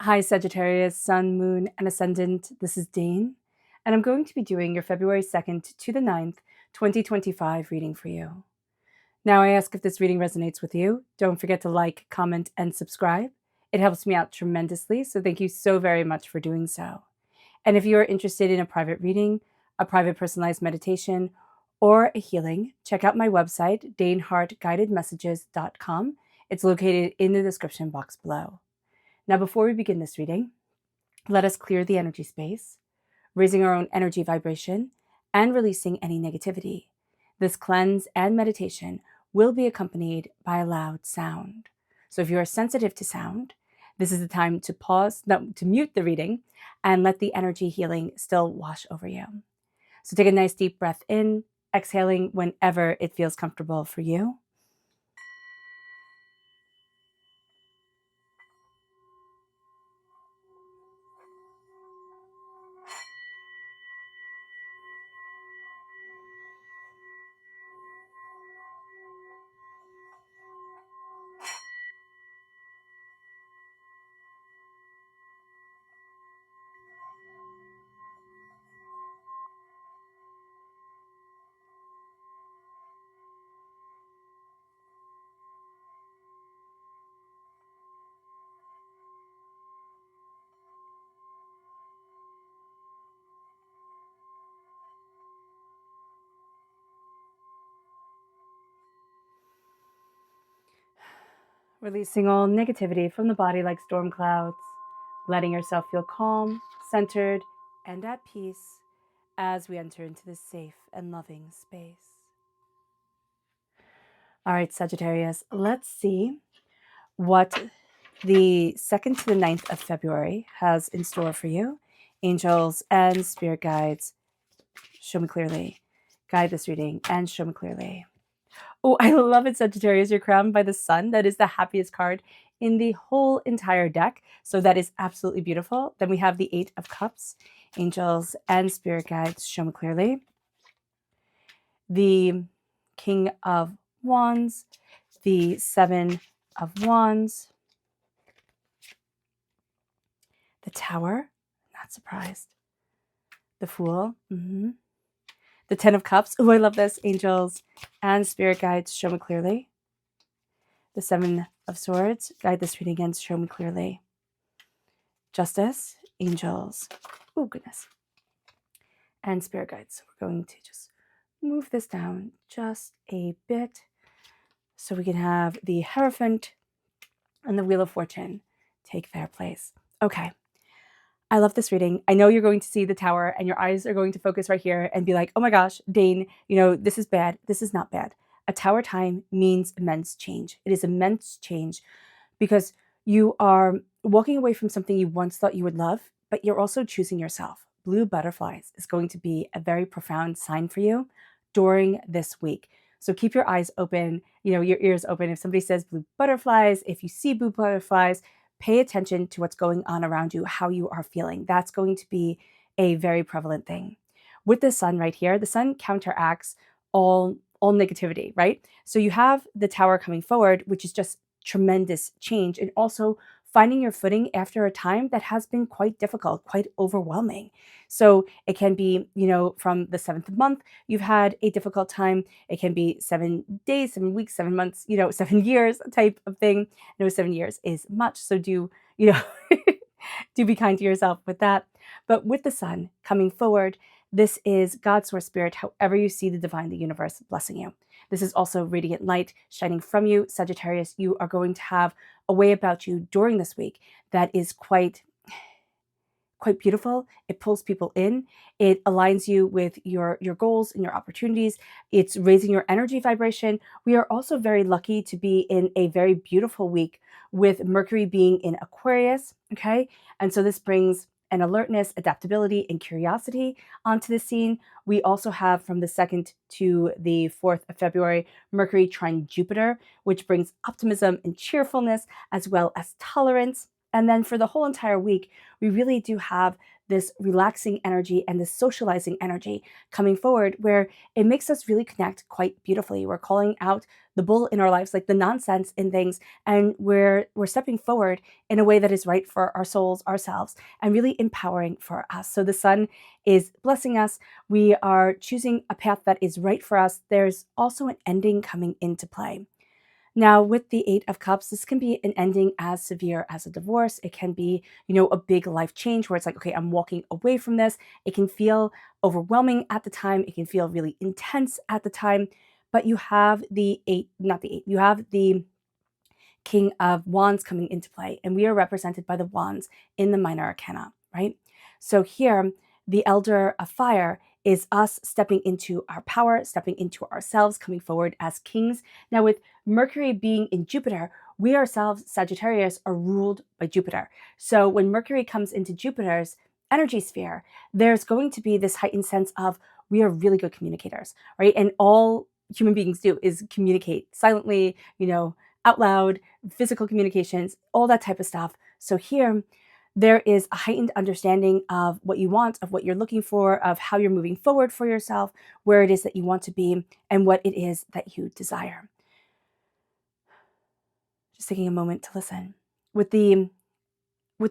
Hi, Sagittarius, Sun, Moon, and Ascendant. This is Dane, and I'm going to be doing your February 2nd to the 9th, 2025 reading for you. Now, I ask if this reading resonates with you. Don't forget to like, comment, and subscribe. It helps me out tremendously, so thank you so very much for doing so. And if you are interested in a private reading, a private personalized meditation, or a healing, check out my website, daneharttarot.com. It's located in the description box below. Now, before we begin this reading, let us clear the energy space, raising our own energy vibration and releasing any negativity. This cleanse and meditation will be accompanied by a loud sound. So if you are sensitive to sound, this is the time to to mute the reading and let the energy healing still wash over you. So take a nice deep breath in, exhaling whenever it feels comfortable for you. Releasing all negativity from the body like storm clouds, letting yourself feel calm, centered, and at peace as we enter into this safe and loving space. All right, Sagittarius, let's see what the 2nd to the 9th of February has in store for you. Angels and spirit guides, show me clearly. Guide this reading and show me clearly. Oh, I love it, Sagittarius. You're crowned by the sun. That is the happiest card in the whole entire deck. So that is absolutely beautiful. Then we have the 8 of Cups, angels and spirit guides, show me clearly. The King of Wands, the 7 of Wands, the Tower, not surprised, the Fool, the 10 of Cups. Oh, I love this. Angels and spirit guides, show me clearly. The 7 of Swords, guide this reading and show me clearly. Justice, angels, oh goodness, and spirit guides. So we're going to just move this down just a bit so we can have the Hierophant and the Wheel of Fortune take their place. Okay. I love this reading. I know you're going to see the Tower and your eyes are going to focus right here and be like, oh my gosh, Dane, this is bad. This is not bad. A Tower time means immense change. It is immense change because you are walking away from something you once thought you would love, but you're also choosing yourself. Blue butterflies is going to be a very profound sign for you during this week. So keep your eyes open, your ears open. If somebody says blue butterflies, if you see blue butterflies, pay attention to what's going on around you, how you are feeling. That's going to be a very prevalent thing. With the sun right here, the sun counteracts all negativity, right? So you have the Tower coming forward, which is just tremendous change, and also finding your footing after a time that has been quite difficult, quite overwhelming. So it can be, from the 7th month, you've had a difficult time. It can be 7 days, 7 weeks, 7 months, 7 years type of thing. No, 7 years is much. So do be kind to yourself with that. But with the sun coming forward, this is God's source spirit, however you see the divine, the universe blessing you. This is also radiant light shining from you. Sagittarius, you are going to have a way about you during this week that is quite beautiful. It pulls people in. It aligns you with your goals and your opportunities. It's raising your energy vibration. We are also very lucky to be in a very beautiful week with Mercury being in Aquarius, okay? And so this brings an alertness, adaptability, and curiosity onto the scene. We also have from the 2nd to the 4th of February, Mercury trine Jupiter, which brings optimism and cheerfulness, as well as tolerance. And then for the whole entire week, we really do have this relaxing energy and this socializing energy coming forward where it makes us really connect quite beautifully. We're calling out the bull in our lives, like the nonsense in things, and we're stepping forward in a way that is right for our souls, ourselves, and really empowering for us. So the sun is blessing us. We are choosing a path that is right for us. There's also an ending coming into play. Now, with the Eight of Cups, this can be an ending as severe as a divorce. It can be, a big life change where it's like, okay, I'm walking away from this. It can feel overwhelming at the time. It can feel really intense at the time. But you have the you have the King of Wands coming into play, and we are represented by the Wands in the minor arcana, right? So here, the Elder of Fire is us stepping into our power, stepping into ourselves, coming forward as kings. Now, with Mercury being in Jupiter, we ourselves, Sagittarius, are ruled by Jupiter. So when Mercury comes into Jupiter's energy sphere, there's going to be this heightened sense of we are really good communicators, right? And all human beings do is communicate silently, out loud, physical communications, all that type of stuff. So here, there is a heightened understanding of what you want, of what you're looking for, of how you're moving forward for yourself, where it is that you want to be, and what it is that you desire. Just taking a moment to listen. With the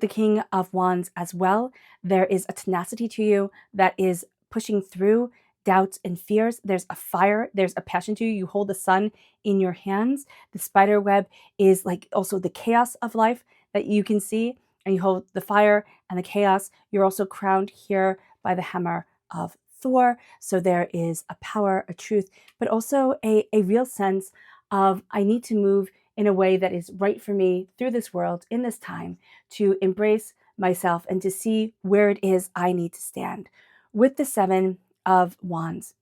King of Wands as well, there is a tenacity to you that is pushing through doubts and fears. There's a fire, there's a passion to you. You hold the sun in your hands. The spider web is like also the chaos of life that you can see, and you hold the fire and the chaos. You're also crowned here by the hammer of Thor. So there is a power, a truth, but also a real sense of I need to move in a way that is right for me through this world in this time, to embrace myself and to see where it is I need to stand. With the Seven of Wands,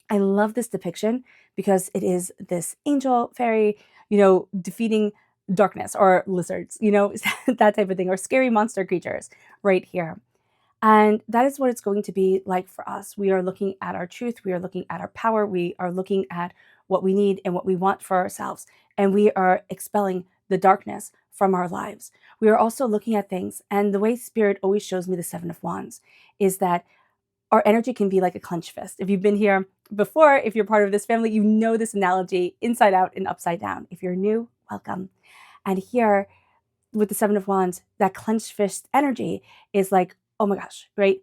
I love this depiction because it is this angel, fairy, defeating darkness or lizards, that type of thing, or scary monster creatures right here. And that is what it's going to be like for us. We are looking at our truth. We are looking at our power. We are looking at what we need and what we want for ourselves. And we are expelling the darkness from our lives. We are also looking at things. And the way Spirit always shows me the Seven of Wands is that our energy can be like a clenched fist. If you've been here before, if you're part of this family, you know this analogy inside out and upside down. If you're new, welcome. And here with the Seven of Wands, that clenched fist energy is like, oh my gosh, right?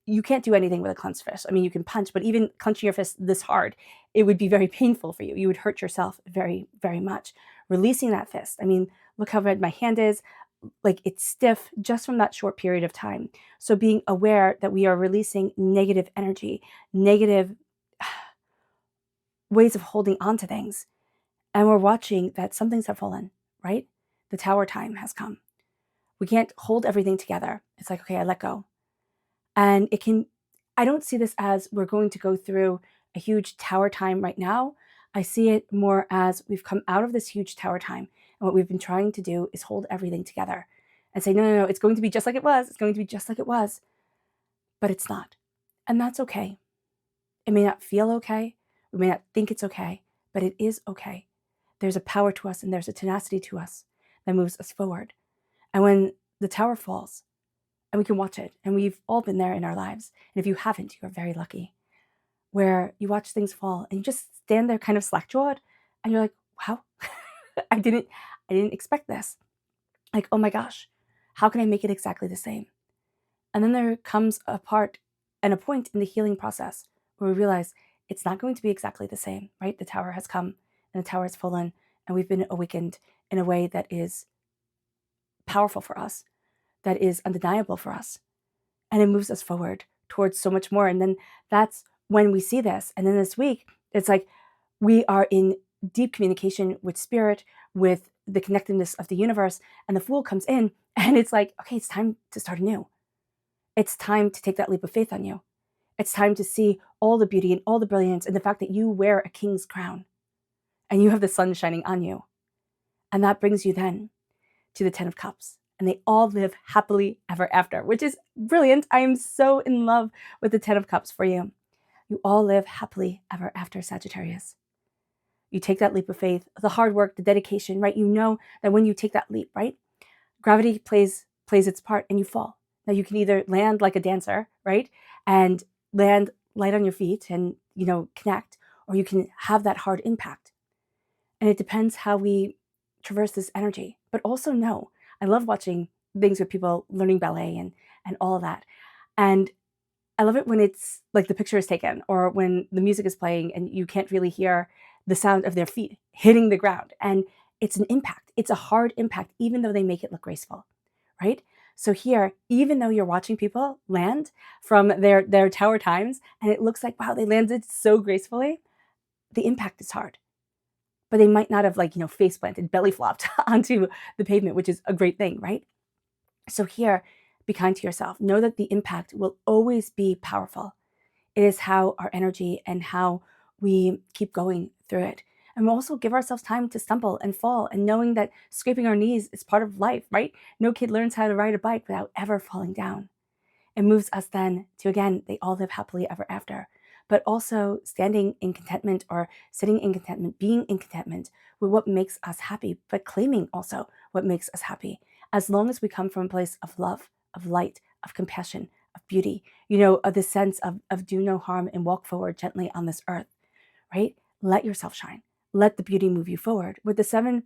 You can't do anything with a clenched fist. I mean, you can punch, but even clenching your fist this hard, it would be very painful for you. You would hurt yourself very, very much. Releasing that fist. I mean, look how red my hand is. Like it's stiff just from that short period of time. So being aware that we are releasing negative energy, negative ways of holding on to things. And we're watching that some things have fallen, right? The tower time has come. We can't hold everything together. It's like, okay, I let go. And I don't see this as we're going to go through a huge tower time right now. I see it more as we've come out of this huge tower time. And what we've been trying to do is hold everything together and say, no, it's going to be just like it was. It's going to be just like it was. But it's not. And that's okay. It may not feel okay. We may not think it's okay, but it is okay. There's a power to us and there's a tenacity to us that moves us forward. And when the tower falls, and we can watch it, and we've all been there in our lives, and if you haven't, you're very lucky, where you watch things fall and you just stand there kind of slack-jawed, and you're like, wow, I didn't expect this. Like, oh my gosh, how can I make it exactly the same? And then there comes a part and a point in the healing process where we realize it's not going to be exactly the same, right? The tower has come and the tower has fallen, and we've been awakened in a way that is powerful for us, that is undeniable for us. And it moves us forward towards so much more. And then that's when we see this. And then this week, it's like we are in deep communication with Spirit, with the connectedness of the universe. And the Fool comes in and it's like, okay, it's time to start anew. It's time to take that leap of faith on you. It's time to see all the beauty and all the brilliance and the fact that you wear a king's crown and you have the sun shining on you. And that brings you then to the Ten of Cups. And they all live happily ever after, which is brilliant. I am so in love with the Ten of Cups for you. You all live happily ever after, Sagittarius. You take that leap of faith, the hard work, the dedication, right? You know that when you take that leap, right? Gravity plays its part and you fall. Now you can either land like a dancer, right? And land light on your feet and, connect, or you can have that hard impact. And it depends how we traverse this energy. But also know, I love watching things with people learning ballet and all of that. And I love it when it's like the picture is taken or when the music is playing and you can't really hear the sound of their feet hitting the ground. And it's an impact. It's a hard impact, even though they make it look graceful, right? So here, even though you're watching people land from their tower times and it looks like, wow, they landed so gracefully, the impact is hard. But they might not have face planted, belly flopped onto the pavement, which is a great thing, right? So here, be kind to yourself. Know that the impact will always be powerful. It is how our energy and how we keep going through it. And we'll also give ourselves time to stumble and fall, and knowing that scraping our knees is part of life, right? No kid learns how to ride a bike without ever falling down. It moves us then to, again, they all live happily ever after. But also standing in contentment or sitting in contentment, being in contentment with what makes us happy, but claiming also what makes us happy. As long as we come from a place of love, of light, of compassion, of beauty, of the sense of do no harm and walk forward gently on this earth, right? Let yourself shine. Let the beauty move you forward. With the Seven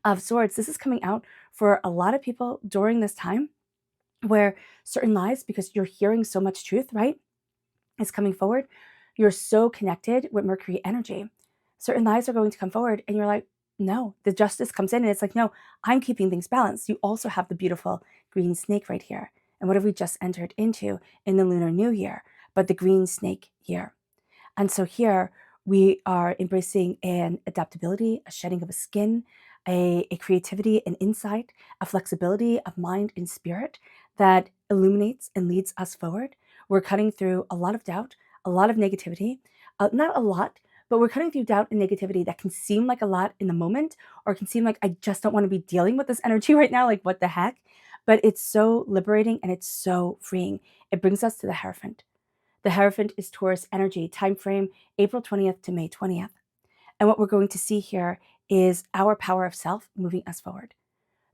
of Swords, this is coming out for a lot of people during this time where certain lies, because you're hearing so much truth, right, is coming forward. You're so connected with Mercury energy. Certain lies are going to come forward and you're like, no, the justice comes in and it's like, no, I'm keeping things balanced. You also have the beautiful green snake right here. And what have we just entered into in the Lunar New Year, but the green snake year? And so here we are embracing an adaptability, a shedding of a skin, a creativity, an insight, a flexibility of mind and spirit that illuminates and leads us forward. We're cutting through a lot of doubt, a lot of negativity, not a lot, but we're cutting through doubt and negativity that can seem like a lot in the moment, or can seem like I just don't want to be dealing with this energy right now, like what the heck? But it's so liberating and it's so freeing. It brings us to the Hierophant. The Hierophant is Taurus energy, time frame April 20th to May 20th. And what we're going to see here is our power of self moving us forward.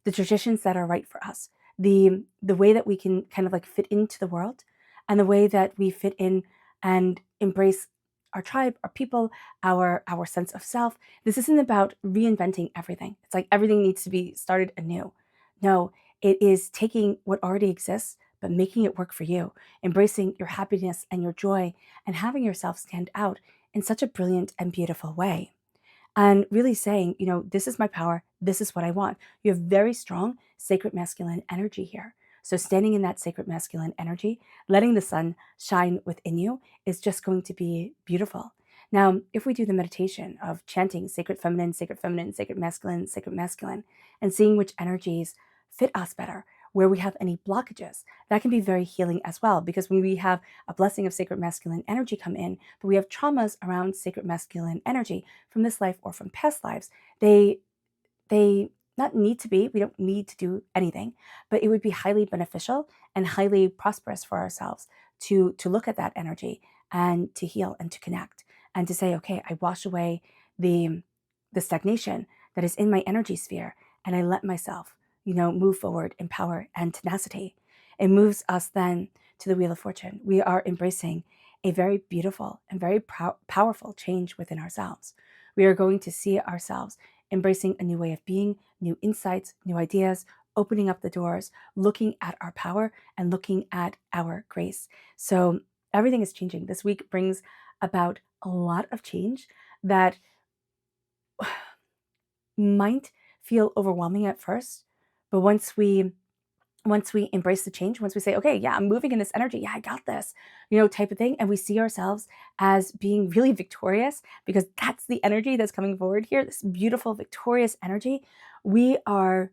The traditions that are right for us, the way that we can kind of like fit into the world, and the way that we fit in and embrace our tribe, our people, our sense of self. This isn't about reinventing everything. It's like everything needs to be started anew. No, it is taking what already exists, but making it work for you, embracing your happiness and your joy, and having yourself stand out in such a brilliant and beautiful way. And really saying, this is my power, this is what I want. You have very strong sacred masculine energy here. So standing in that sacred masculine energy, letting the sun shine within you is just going to be beautiful. Now, if we do the meditation of chanting sacred feminine, sacred feminine, sacred masculine, and seeing which energies fit us better, where we have any blockages, that can be very healing as well. Because when we have a blessing of sacred masculine energy come in, but we have traumas around sacred masculine energy from this life or from past lives, they not need to be, we don't need to do anything, but it would be highly beneficial and highly prosperous for ourselves to look at that energy and to heal and to connect and to say, okay, I wash away the stagnation that is in my energy sphere, and I let myself, move forward in power and tenacity. It moves us then to the Wheel of Fortune. We are embracing a very beautiful and very powerful change within ourselves. We are going to see ourselves embracing a new way of being, new insights, new ideas, opening up the doors, looking at our power and looking at our grace. So everything is changing. This week brings about a lot of change that might feel overwhelming at first, but once we embrace the change, once we say, okay, yeah, I'm moving in this energy, yeah, I got this, type of thing, and we see ourselves as being really victorious, because that's the energy that's coming forward here, this beautiful, victorious energy, we are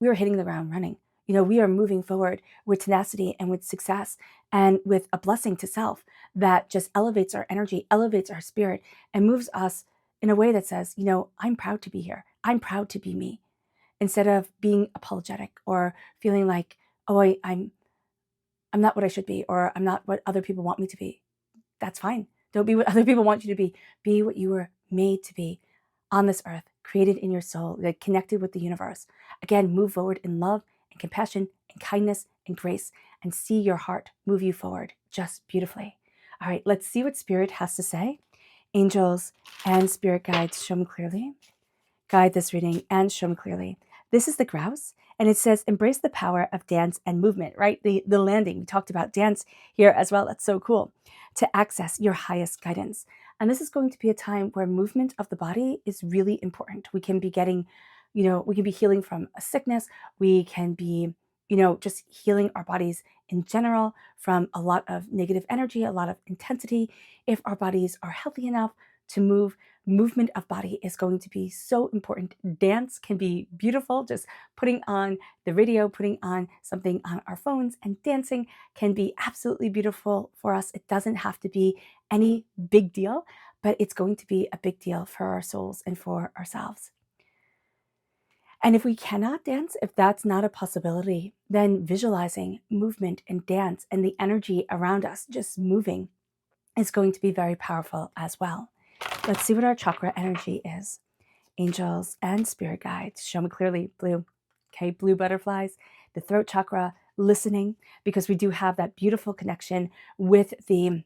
hitting the ground running. We are moving forward with tenacity and with success and with a blessing to self that just elevates our energy, elevates our spirit, and moves us in a way that says, I'm proud to be here. I'm proud to be me. Instead of being apologetic or feeling like, oh, I'm not what I should be, or I'm not what other people want me to be. That's fine. Don't be what other people want you to be. Be what you were made to be on this earth, created in your soul, like connected with the universe. Again, move forward in love and compassion and kindness and grace, and see your heart move you forward just beautifully. All right, let's see what Spirit has to say. Angels and spirit guides, show me clearly. Guide this reading and show me clearly. This is the grouse, and it says, embrace the power of dance and movement, right? The landing, we talked about dance here as well. That's so cool. To access your highest guidance. And this is going to be a time where movement of the body is really important. We can be getting, we can be healing from a sickness. We can be, just healing our bodies in general from a lot of negative energy, a lot of intensity. If our bodies are healthy enough to move, movement of body is going to be so important. Dance can be beautiful. Just putting on the radio, putting on something on our phones and dancing can be absolutely beautiful for us. It doesn't have to be any big deal, but it's going to be a big deal for our souls and for ourselves. And if we cannot dance, if that's not a possibility, then visualizing movement and dance and the energy around us just moving is going to be very powerful as well. Let's see what our chakra energy is. Angels and spirit guides, show me clearly. Blue. Okay, blue butterflies. The throat chakra, listening, because we do have that beautiful connection with the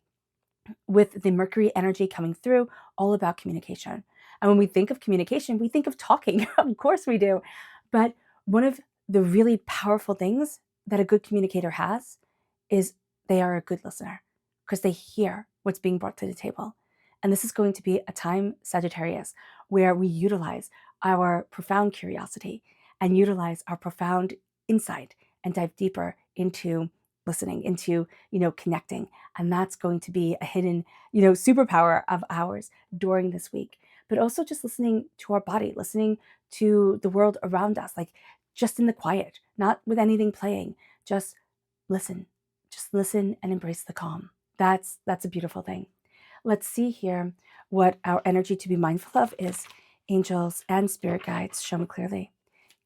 Mercury energy coming through, all about communication. And when we think of communication, we think of talking. Of course we do. But one of the really powerful things that a good communicator has is they are a good listener, because they hear what's being brought to the table. And this is going to be a time, Sagittarius, where we utilize our profound curiosity and utilize our profound insight and dive deeper into listening, into, connecting. And that's going to be a hidden, superpower of ours during this week. But also just listening to our body, listening to the world around us, like just in the quiet, not with anything playing. Just listen and embrace the calm. That's a beautiful thing. Let's see here what our energy to be mindful of is. Angels and spirit guides, show me clearly.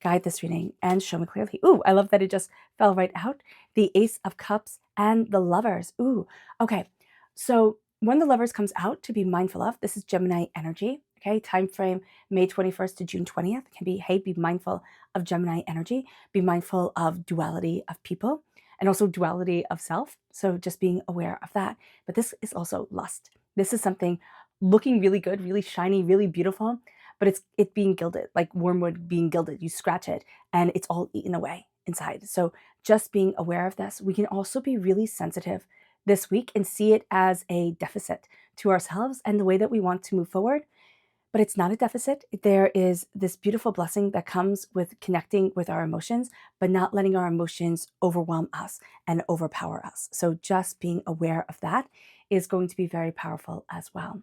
Guide this reading and show me clearly. Ooh, I love that it just fell right out. The Ace of Cups and the Lovers. Ooh, okay. So when the Lovers comes out, to be mindful of, this is Gemini energy. Okay, time frame May 21st to June 20th can be, hey, be mindful of Gemini energy. Be mindful of duality of people and also duality of self. So just being aware of that. But this is also lust. This is something looking really good, really shiny, really beautiful, but it's being gilded, like wormwood being gilded. You scratch it and it's all eaten away inside. So just being aware of this. We can also be really sensitive this week and see it as a deficit to ourselves and the way that we want to move forward. But it's not a deficit. There is this beautiful blessing that comes with connecting with our emotions, but not letting our emotions overwhelm us and overpower us. So just being aware of that is going to be very powerful as well.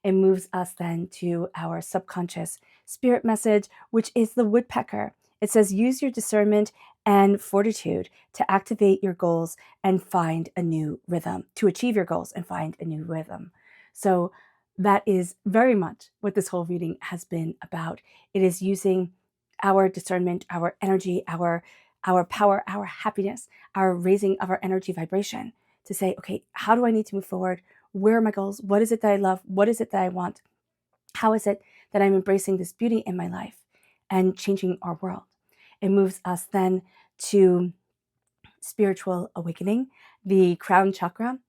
It moves us then to our subconscious spirit message, which is the woodpecker. It says, use your discernment and fortitude to activate your goals and find a new rhythm, to achieve your goals and find a new rhythm. So that is very much what this whole reading has been about. It is using our discernment, our energy, our power, our happiness, our raising of our energy vibration to say, okay, how do I need to move forward? Where are my goals? What is it that I love? What is it that I want? How is it that I'm embracing this beauty in my life and changing our world? It moves us then to spiritual awakening, the crown chakra.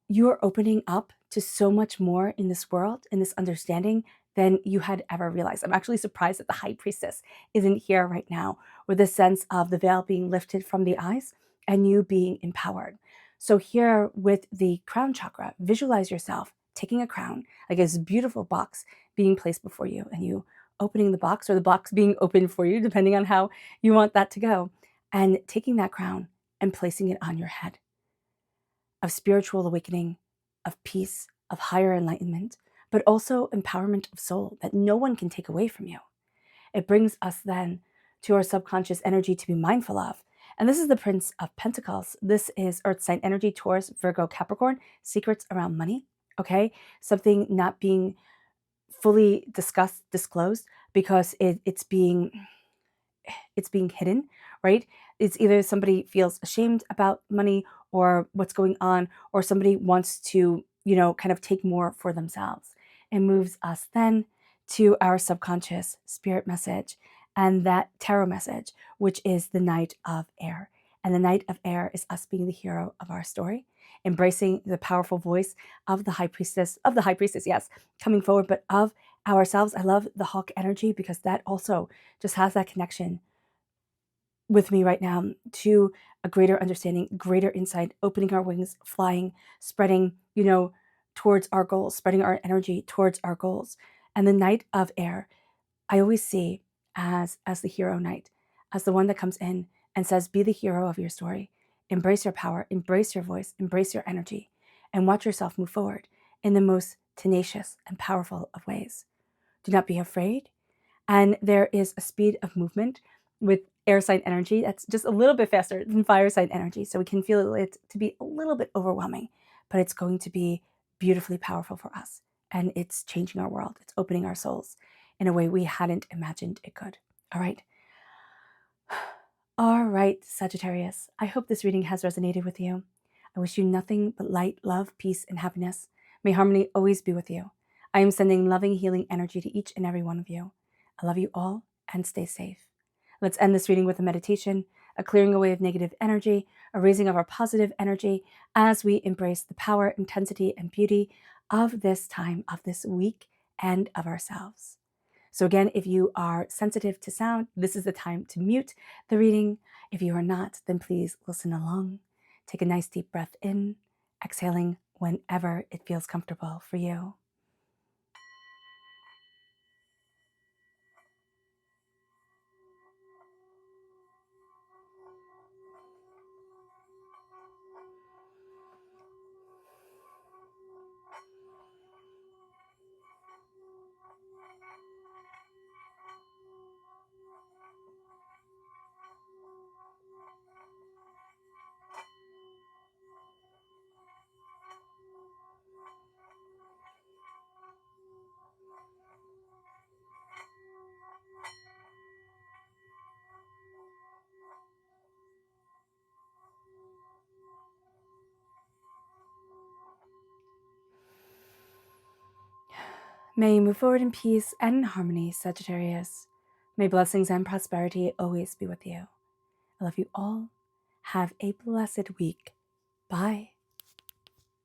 You are opening up to so much more in this world, in this understanding, than you had ever realized. I'm actually surprised that the High Priestess isn't here right now, with a sense of the veil being lifted from the eyes and you being empowered. So here with the crown chakra, visualize yourself taking a crown, like this beautiful box being placed before you, and you opening the box, or the box being opened for you, depending on how you want that to go, and taking that crown and placing it on your head. Of spiritual awakening, of peace, of higher enlightenment, but also empowerment of soul that no one can take away from you. It brings us then to our subconscious energy to be mindful of. And this is the Prince of Pentacles. This is Earth sign energy, Taurus, Virgo, Capricorn, secrets around money, okay? Something not being fully disclosed because it's being hidden, right? It's either somebody feels ashamed about money or what's going on, or somebody wants to, kind of take more for themselves. It moves us then to our subconscious spirit message and that tarot message, which is the Knight of Air. And the Knight of Air is us being the hero of our story, embracing the powerful voice of the High Priestess, yes, coming forward, but of ourselves. I love the hawk energy because that also just has that connection with me right now to a greater understanding, greater insight, opening our wings, flying, spreading, towards our goals, spreading our energy towards our goals. And the Knight of Air, I always see as the hero knight, as the one that comes in and says, be the hero of your story. Embrace your power, embrace your voice, embrace your energy, and watch yourself move forward in the most tenacious and powerful of ways. Do not be afraid. And there is a speed of movement with air sign energy that's just a little bit faster than fire sign energy. So we can feel it to be a little bit overwhelming, but it's going to be beautifully powerful for us. And it's changing our world. It's opening our souls in a way we hadn't imagined it could. All right. All right, Sagittarius. I hope this reading has resonated with you. I wish you nothing but light, love, peace, and happiness. May harmony always be with you. I am sending loving, healing energy to each and every one of you. I love you all and stay safe. Let's end this reading with a meditation, a clearing away of negative energy, a raising of our positive energy as we embrace the power, intensity, and beauty of this time, of this week, and of ourselves. So again, if you are sensitive to sound, this is the time to mute the reading. If you are not, then please listen along. Take a nice deep breath in, exhaling whenever it feels comfortable for you. May you move forward in peace and in harmony, Sagittarius. May blessings and prosperity always be with you. I love you all. Have a blessed week. Bye.